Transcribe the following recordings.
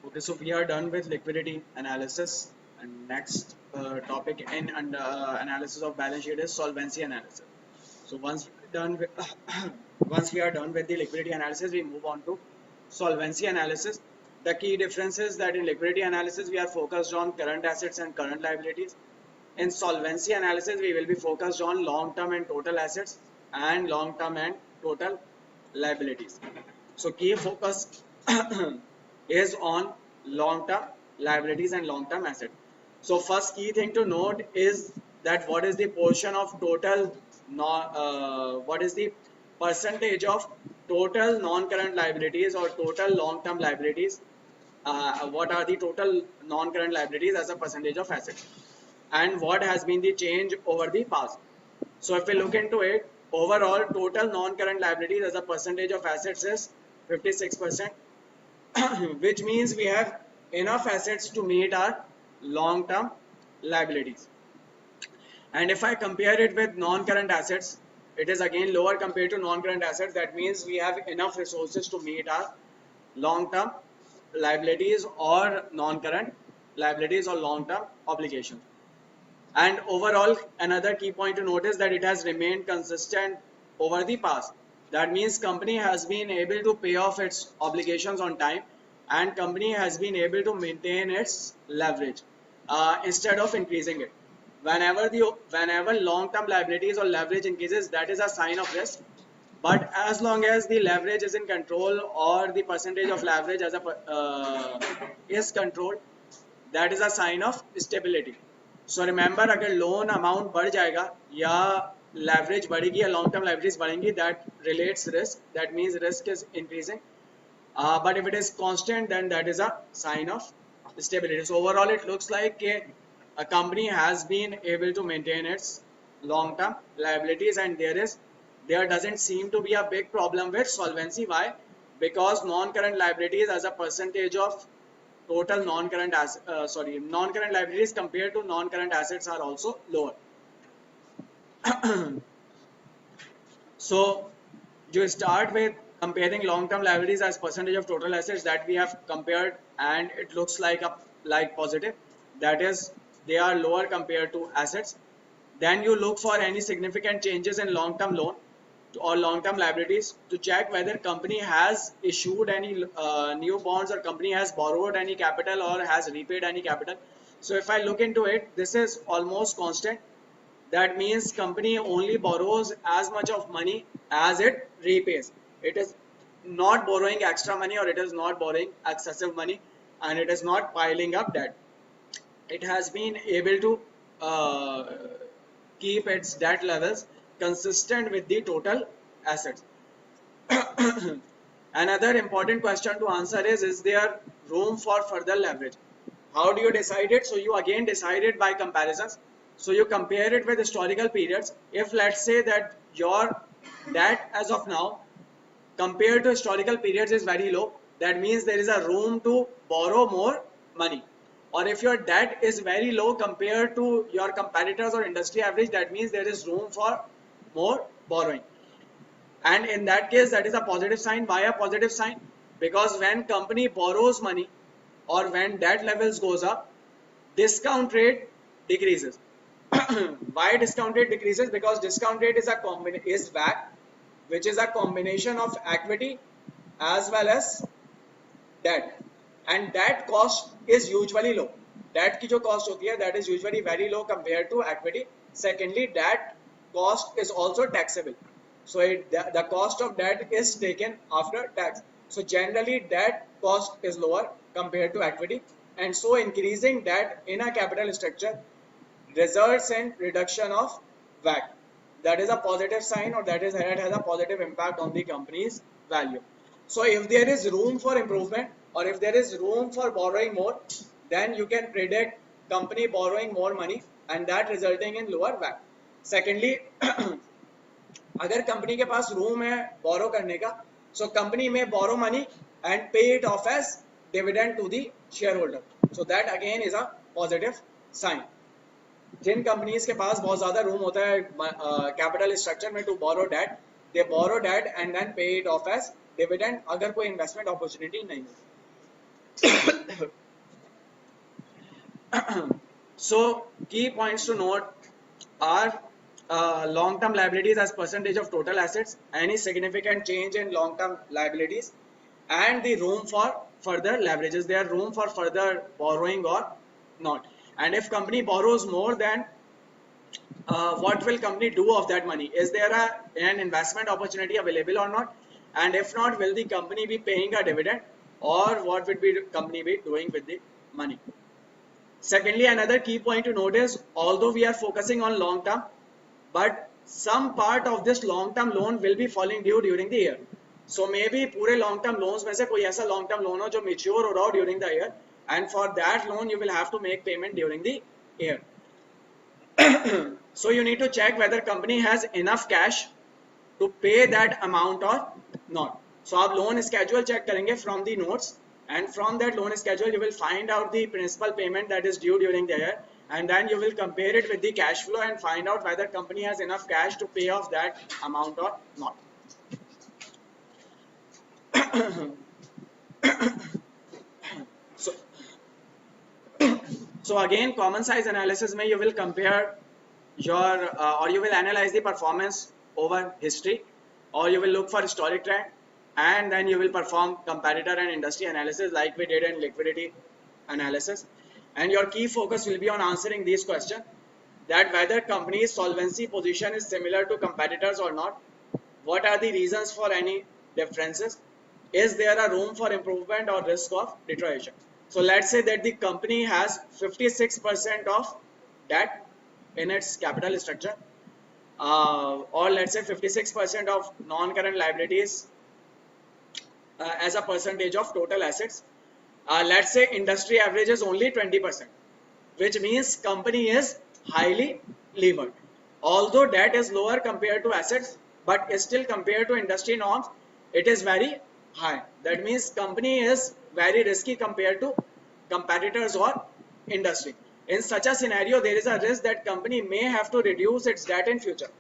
Okay, so we are done with liquidity analysis, and next topic in analysis of balance sheet is solvency analysis. So once we are done with once we are done with the liquidity analysis, we move on to solvency analysis. The key difference is that in liquidity analysis we are focused on current assets and current liabilities. In solvency analysis, we will be focused on long-term and total assets and long-term and total liabilities. So key focus is on long-term liabilities and long-term assets. So first key thing to note is that what is the portion of total, what is the percentage of total non-current liabilities or total long-term liabilities, what are the total non-current liabilities as a percentage of assets, and what has been the change over the past. So if we look into it, overall total non-current liabilities as a percentage of assets is 56%, which means we have enough assets to meet our long-term liabilities. And if I compare it with non-current assets, it is again lower compared to non-current assets. That means we have enough resources to meet our long-term liabilities or non-current liabilities or long-term obligations. And overall, another key point to notice that it has remained consistent over the past. That means company has been able to pay off its obligations on time, and company has been able to maintain its leverage instead of increasing it. Whenever long-term liabilities or leverage increases, that is a sign of risk. But as long as the leverage is in control or the percentage of leverage as a is controlled, that is a sign of stability. So remember, अगर loan amount बढ़ जाएगा या leverage बढ़ेगी या long term liabilities बढ़ेंगी, that relates risk. That means risk is increasing. But if it is constant, then that is a sign of stability. So overall, it looks like a company has been able to maintain its long term liabilities, and there doesn't seem to be a big problem with solvency. Why? Because non-current liabilities as a percentage of total non-current liabilities compared to non-current assets are also lower. So you start with comparing long-term liabilities as percentage of total assets that we have compared, and it looks like positive. That is, they are lower compared to assets. Then you look for any significant changes in long-term loan or long-term liabilities to check whether company has issued any new bonds or company has borrowed any capital or has repaid any capital. So if I look into it, this is almost constant. That means company only borrows as much of money as it repays. It is not borrowing extra money, or it is not borrowing excessive money, and it is not piling up debt. It has been able to uh, keep its debt levels consistent with the total assets. Another important question to answer is there room for further leverage? How do you decide it? So you again decide it by comparisons. So you compare it with historical periods. If let's say that your debt as of now compared to historical periods is very low, that means there is a room to borrow more money. Or if your debt is very low compared to your competitors or industry average, that means there is room for more borrowing. And in that case, that is a positive sign. Why a positive sign? Because when company borrows money or when debt levels goes up, discount rate decreases. Why discount rate decreases? Because discount rate is WACC, which is a combination of equity as well as debt, and that cost is usually low. Debt की जो cost होती है, that is usually very low compared to equity. Secondly, debt cost is also taxable. So the cost of debt is taken after tax. So generally debt cost is lower compared to equity, and so increasing debt in a capital structure results in reduction of WACC. That is a positive sign, or that has a positive impact on the company's value. So if there is room for improvement, or if there is room for borrowing more, then you can predict company borrowing more money, and that resulting in lower WACC. Secondly, अगर company के पास room है बोरो करने का, so company में borrow money and pay it off as dividend to the shareholder. So that again is a positive sign. जिन companies के पास बहुत ज्यादा रूम होता है कैपिटल स्ट्रक्चर में to borrow debt, they borrow debt and then pay it off as dividend अगर कोई इन्वेस्टमेंट अपॉर्चुनिटी नहीं हो. So key points to note are long-term liabilities as percentage of total assets, any significant change in long-term liabilities, and the room for further leverages. There room for further borrowing or not. And if company borrows more, then what will company do of that money? Is there an investment opportunity available or not? And if not, will the company be paying a dividend, or what would be the company be doing with the money? Secondly, another key point to note is, although we are focusing on long term, but some part of this long term loan will be falling due during the year. So maybe पूरे long term loans में से कोई ऐसा long term loan हो जो mature हो रहा हो during the year, and for that loan you will have to make payment during the year. So you need to check whether company has enough cash to pay that amount or not. So आप loan schedule check करेंगे from the notes, and from that loan schedule you will find out the principal payment that is due during the year, and then you will compare it with the cash flow and find out whether company has enough cash to pay off that amount or not. So, so again, common size analysis में you will compare your or you will analyze the performance over history, or you will look for historic trend, and then you will perform competitor and industry analysis like we did in liquidity analysis. And your key focus will be on answering these questions, that whether company's solvency position is similar to competitors or not, what are the reasons for any differences, is there a room for improvement or risk of deterioration. So let's say that the company has 56% of debt in its capital structure, or let's say 56% of non-current liabilities as a percentage of total assets. Let's say industry average is only 20%, which means company is highly levered. Although debt is lower compared to assets, but still compared to industry norms, it is very high. That means company is very risky compared to competitors or industry. In such a scenario, there is a risk that company may have to reduce its debt in future.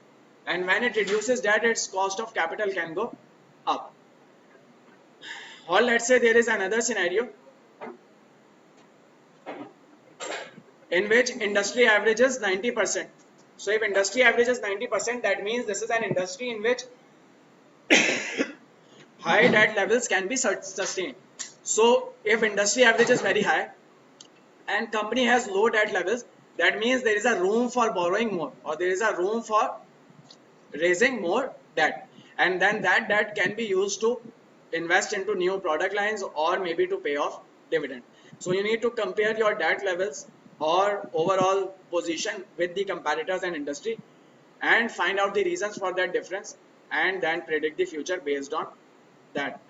And when it reduces debt, its cost of capital can go up. Or let's say there is another scenario in which industry averages 90%. So if industry averages 90%, that means this is an industry in which high debt levels can be sustained. So if industry average is very high and company has low debt levels, that means there is a room for borrowing more, or there is a room for raising more debt, and then that debt can be used to invest into new product lines or maybe to pay off dividend. So you need to compare your debt levels or overall position with the competitors and industry, and find out the reasons for that difference, and then predict the future based on that.